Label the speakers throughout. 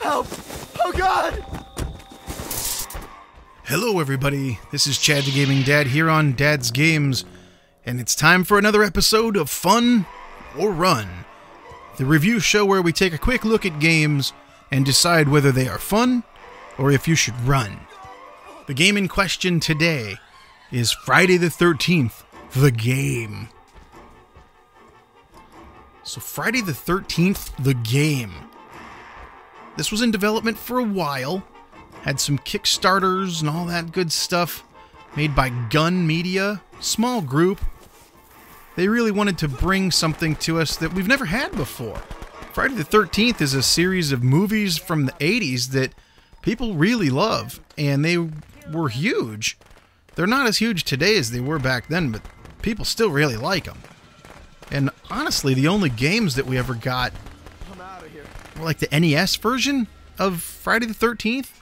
Speaker 1: Help! Oh God!
Speaker 2: Hello everybody, this is Chad the Gaming Dad here on Dad's Games, and it's time for another episode of Fun or Run, the review show where we take a quick look at games and decide whether they are fun or if you should run. The game in question today is Friday the 13th, the game. So Friday the 13th, the game. This was in development for a while. Had some Kickstarters and all that good stuff made by Gun Media, small group. They really wanted to bring something to us that we've never had before. Friday the 13th is a series of movies from the 80s that people really love, and they were huge. They're not as huge today as they were back then, but people still really like them. And honestly, the only games that we ever got were like the NES version of Friday the 13th.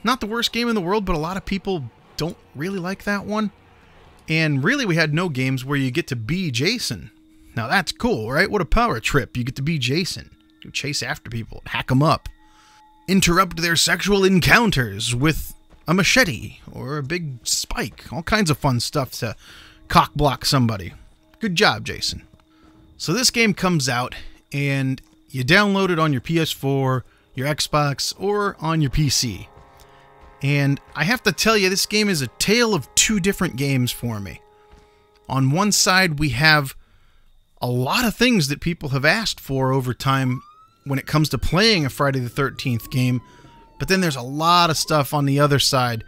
Speaker 2: Not the worst game in the world, but a lot of people don't really like that one. And really, we had no games where you get to be Jason. Now that's cool, right? What a power trip. You get to be Jason. You chase after people, hack them up, interrupt their sexual encounters with a machete or a big spike. All kinds of fun stuff to cock block somebody. Good job, Jason. So this game comes out, and you download it on your PS4, your Xbox, or on your PC. And I have to tell you, this game is a tale of two different games for me. On one side, we have a lot of things that people have asked for over time when it comes to playing a Friday the 13th game, but then there's a lot of stuff on the other side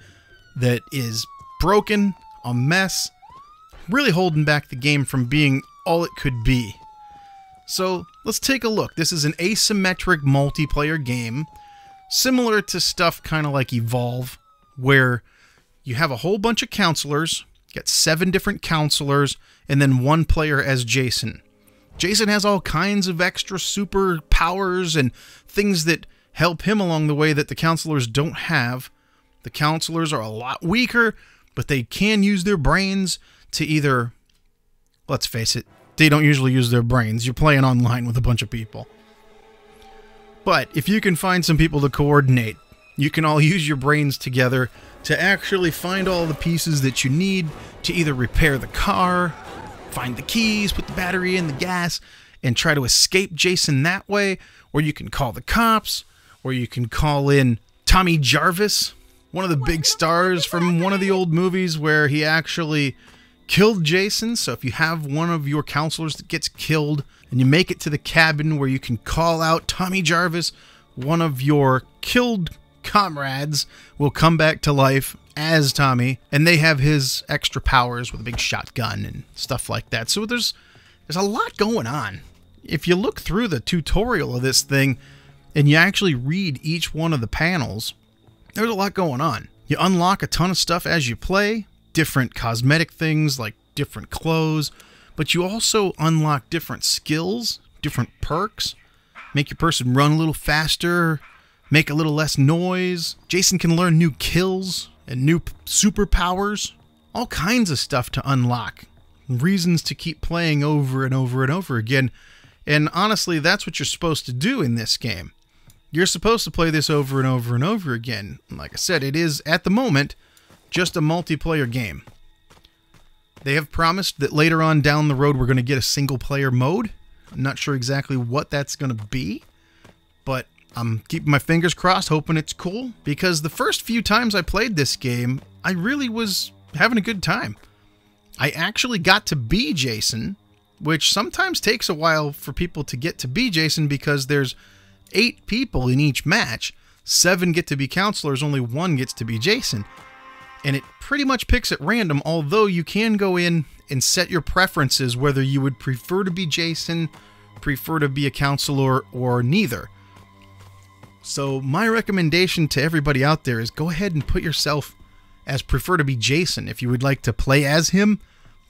Speaker 2: that is broken, a mess, really holding back the game from being all it could be. So let's take a look. This is an asymmetric multiplayer game, similar to stuff kind of like Evolve, where you have a whole bunch of counselors, got 7 different counselors, and then one player as Jason. Jason has all kinds of extra super powers and things that help him along the way that the counselors don't have. The counselors are a lot weaker, but they can use their brains to either, let's face it, they don't usually use their brains. You're playing online with a bunch of people. But if you can find some people to coordinate, you can all use your brains together to actually find all the pieces that you need to either repair the car, find the keys, put the battery in the gas, and try to escape Jason that way. Or you can call the cops, or you can call in Tommy Jarvis, one of the big stars from one of the old movies where he actually killed Jason. So if you have one of your counselors that gets killed and you make it to the cabin where you can call out Tommy Jarvis, one of your killed comrades will come back to life as Tommy, and they have his extra powers with a big shotgun and stuff like that. So there's a lot going on. If you look through the tutorial of this thing and you actually read each one of the panels, there's a lot going on. You unlock a ton of stuff as you play, different cosmetic things like different clothes, but you also unlock different skills, different perks, make your person run a little faster, make a little less noise. Jason can learn new kills and new superpowers, all kinds of stuff to unlock, reasons to keep playing over and over and over again. And honestly, that's what you're supposed to do in this game. You're supposed to play this over and over and over again. Like I said, it is, at the moment, just a multiplayer game. They have promised that later on down the road we're going to get a single player mode. I'm not sure exactly what that's going to be, but I'm keeping my fingers crossed, hoping it's cool, because the first few times I played this game, I really was having a good time. I actually got to be Jason, which sometimes takes a while for people to get to be Jason because there's 8 people in each match. 7 get to be counselors, only 1 gets to be Jason. And it pretty much picks at random, although you can go in and set your preferences, whether you would prefer to be Jason, prefer to be a counselor, or neither. So my recommendation to everybody out there is go ahead and put yourself as prefer to be Jason if you would like to play as him,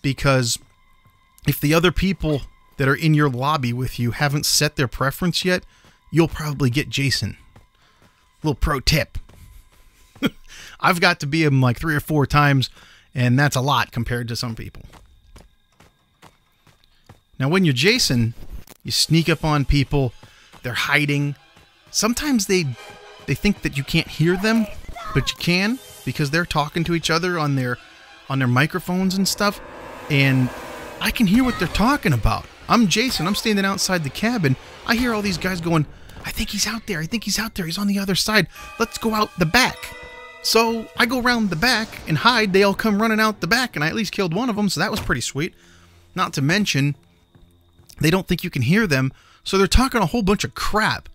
Speaker 2: because if the other people that are in your lobby with you haven't set their preference yet, you'll probably get Jason. Little pro tip. I've got to be him like 3 or 4 times, and that's a lot compared to some people. Now, when you're Jason, you sneak up on people, they're hiding, sometimes they think that you can't hear them, but you can, because they're talking to each other on their microphones and stuff, and I can hear what they're talking about. I'm Jason. I'm standing outside the cabin. I hear all these guys going, I think he's out there. I think he's out there. He's on the other side. Let's go out the back. So I go around the back and hide. They all come running out the back, and I at least killed one of them, so that was pretty sweet. Not to mention, they don't think you can hear them, so they're talking a whole bunch of crap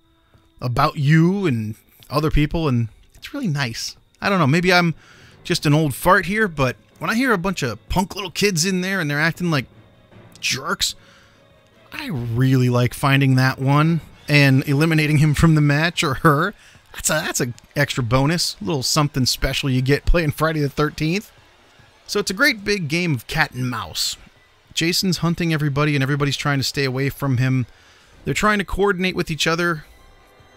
Speaker 2: about you and other people, and it's really nice. I don't know, maybe I'm just an old fart here, but when I hear a bunch of punk little kids in there and they're acting like jerks, I really like finding that one and eliminating him from the match, or her. That's a extra bonus, a little something special you get playing Friday the 13th. So it's a great big game of cat and mouse. Jason's hunting everybody and everybody's trying to stay away from him. They're trying to coordinate with each other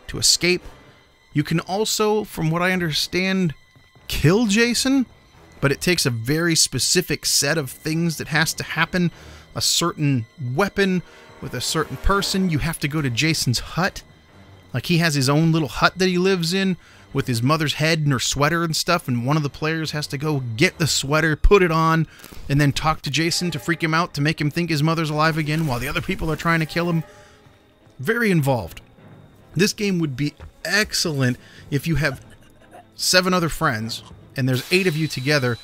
Speaker 2: to escape. You can also, from what I understand, kill Jason, but it takes a very specific set of things that has to happen. A certain weapon with a certain person. You have to go to Jason's hut. Like, he has his own little hut that he lives in with his mother's head and her sweater and stuff, and one of the players has to go get the sweater, put it on, and then talk to Jason to freak him out, to make him think his mother's alive again while the other people are trying to kill him. Very involved. This game would be excellent if you have 7 other friends, and there's 8 of you together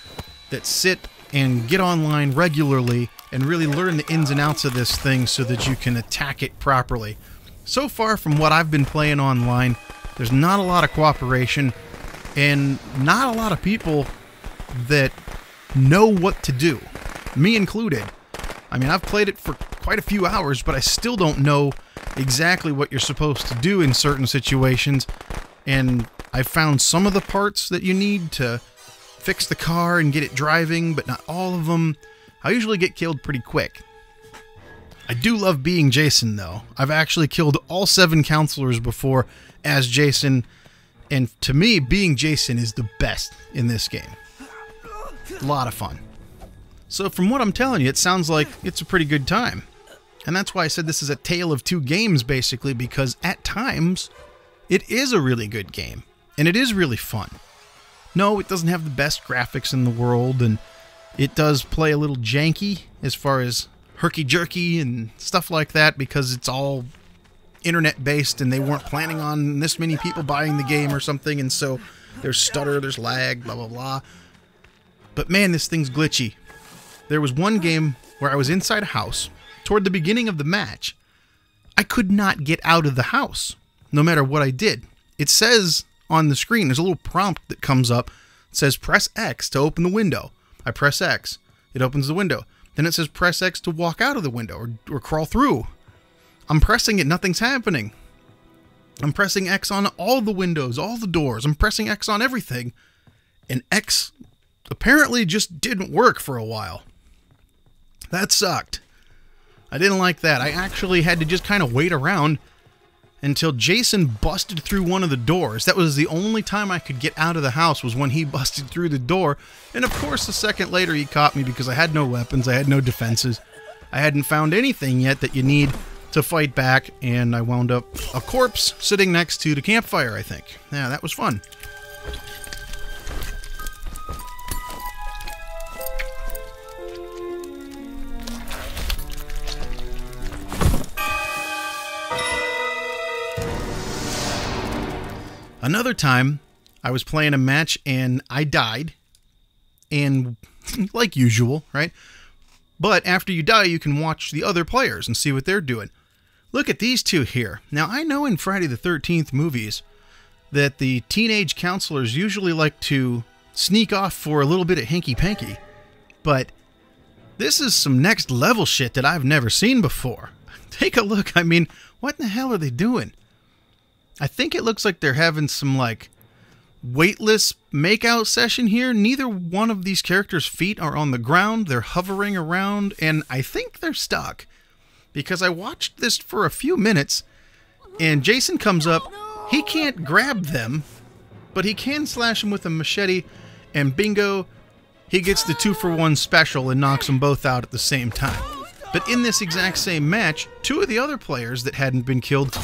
Speaker 2: that sit and get online regularly and really learn the ins and outs of this thing so that you can attack it properly. So far from what I've been playing online, there's not a lot of cooperation and not a lot of people that know what to do, me included. I mean, I've played it for quite a few hours, but I still don't know exactly what you're supposed to do in certain situations, and I've found some of the parts that you need to fix the car and get it driving, but not all of them. I usually get killed pretty quick. I do love being Jason, though. I've actually killed all 7 counselors before as Jason, and to me, being Jason is the best in this game. A lot of fun. So from what I'm telling you, it sounds like it's a pretty good time. And that's why I said this is a tale of 2 games, basically, because at times, it is a really good game, and it is really fun. No, it doesn't have the best graphics in the world, and it does play a little janky as far as herky-jerky and stuff like that, because it's all internet-based and they weren't planning on this many people buying the game or something, and so there's stutter, there's lag, blah, blah, blah. But man, this thing's glitchy. There was one game where I was inside a house. Toward the beginning of the match, I could not get out of the house, no matter what I did. It says on the screen, there's a little prompt that comes up. It says, press X to open the window. I press X. It opens the window. Then it says, press X to walk out of the window or crawl through. I'm pressing it. Nothing's happening. I'm pressing X on all the windows, all the doors. I'm pressing X on everything. And X apparently just didn't work for a while. That sucked. I didn't like that. I actually had to just kind of wait around until Jason busted through one of the doors. That was the only time I could get out of the house, was when he busted through the door. And of course, a second later, he caught me because I had no weapons. I had no defenses. I hadn't found anything yet that you need to fight back, and I wound up a corpse sitting next to the campfire, I think. Yeah, that was fun. Another time, I was playing a match and I died, and like usual, right? But after you die, you can watch the other players and see what they're doing. Look at these 2 here. Now, I know in Friday the 13th movies that the teenage counselors usually like to sneak off for a little bit of hanky-panky, but this is some next level shit that I've never seen before. Take a look. I mean, what in the hell are they doing? I think it looks like they're having some, like, weightless makeout session here. Neither one of these characters' feet are on the ground. They're hovering around, and I think they're stuck. Because I watched this for a few minutes, and Jason comes up. He can't grab them, but he can slash them with a machete, and bingo, he gets the 2-for-1 special and knocks them both out at the same time. But in this exact same match, 2 of the other players that hadn't been killed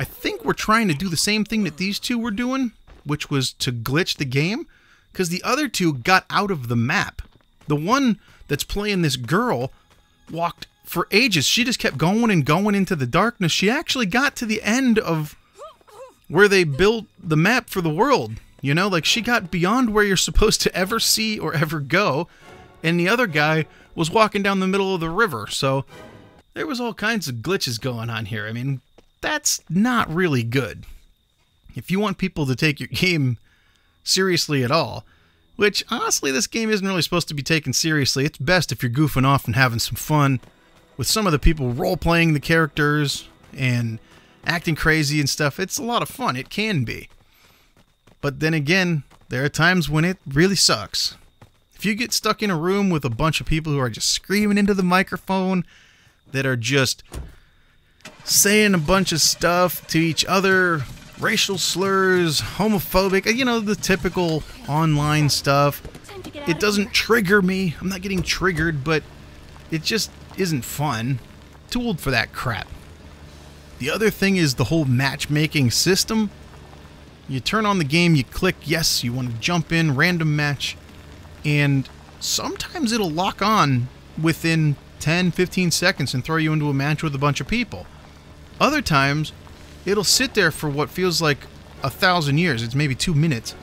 Speaker 2: I think we're trying to do the same thing that these two were doing, which was to glitch the game, because the other two got out of the map. The one that's playing this girl walked for ages. She just kept going and going into the darkness. She actually got to the end of where they built the map for the world. You know, like she got beyond where you're supposed to ever see or ever go. And the other guy was walking down the middle of the river. So there was all kinds of glitches going on here. I mean, that's not really good. If you want people to take your game seriously at all, which honestly this game isn't really supposed to be taken seriously. It's best if you're goofing off and having some fun with some of the people role-playing the characters and acting crazy and stuff. It's a lot of fun. It can be. But then again, there are times when it really sucks. If you get stuck in a room with a bunch of people who are just screaming into the microphone, that are just saying a bunch of stuff to each other, racial slurs, homophobic, you know, the typical online stuff. It doesn't trigger me. I'm not getting triggered, but it just isn't fun. Too old for that crap. The other thing is the whole matchmaking system. You turn on the game, you click yes, you want to jump in, random match, and sometimes it'll lock on within 10-15 seconds and throw you into a match with a bunch of people. Other times, it'll sit there for what feels like 1,000 years. It's maybe 2 minutes.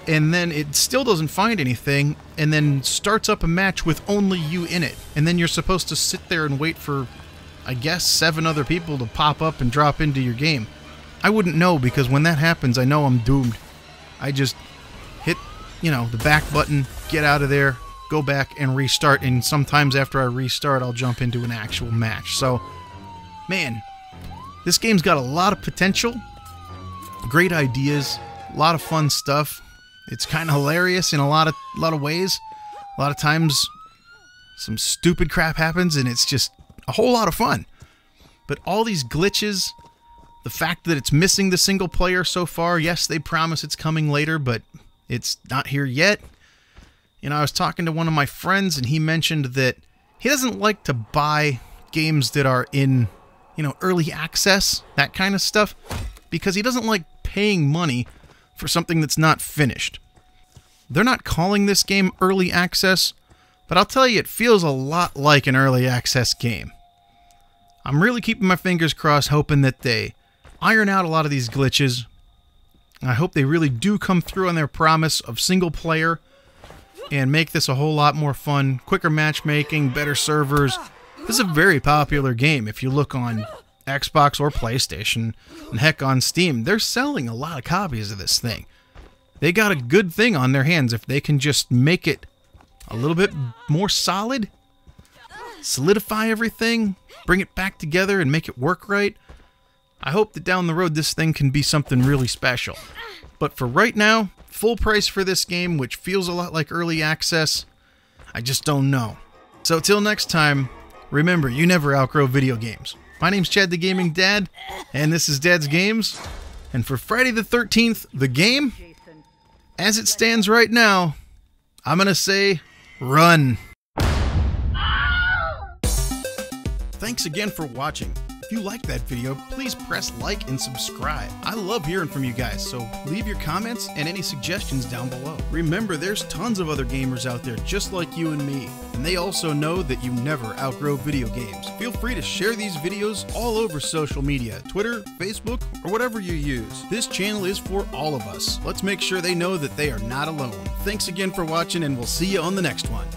Speaker 2: And then it still doesn't find anything, and then starts up a match with only you in it. And then you're supposed to sit there and wait for, I guess, 7 other people to pop up and drop into your game. I wouldn't know, because when that happens, I know I'm doomed. I just hit, you know, the back button, get out of there, go back and restart, and sometimes after I restart, I'll jump into an actual match. So, man, this game's got a lot of potential, great ideas, a lot of fun stuff. It's kind of hilarious in a lot of ways. A lot of times, some stupid crap happens, and it's just a whole lot of fun. But all these glitches, the fact that it's missing the single player so far, yes, they promise it's coming later, but it's not here yet. You know, I was talking to one of my friends, and he mentioned that he doesn't like to buy games that are in, you know, early access, that kind of stuff, because he doesn't like paying money for something that's not finished. They're not calling this game early access, but I'll tell you, it feels a lot like an early access game. I'm really keeping my fingers crossed, hoping that they iron out a lot of these glitches. I hope they really do come through on their promise of single player and make this a whole lot more fun, quicker matchmaking, better servers. This is a very popular game if you look on Xbox or PlayStation, and heck, on Steam. They're selling a lot of copies of this thing. They got a good thing on their hands if they can just make it a little bit more solid, solidify everything, bring it back together and make it work right. I hope that down the road this thing can be something really special. But for right now, full price for this game, which feels a lot like early access, I just don't know. So till next time, remember, you never outgrow video games. My name's Chad the Gaming Dad, and this is Dad's Games. And for Friday the 13th, the game, as it stands right now, I'm gonna say, run. Thanks again for watching. If you liked that video, please press like and subscribe. I love hearing from you guys, so leave your comments and any suggestions down below. Remember, there's tons of other gamers out there just like you and me, and they also know that you never outgrow video games. Feel free to share these videos all over social media, Twitter, Facebook, or whatever you use. This channel is for all of us. Let's make sure they know that they are not alone. Thanks again for watching, and we'll see you on the next one.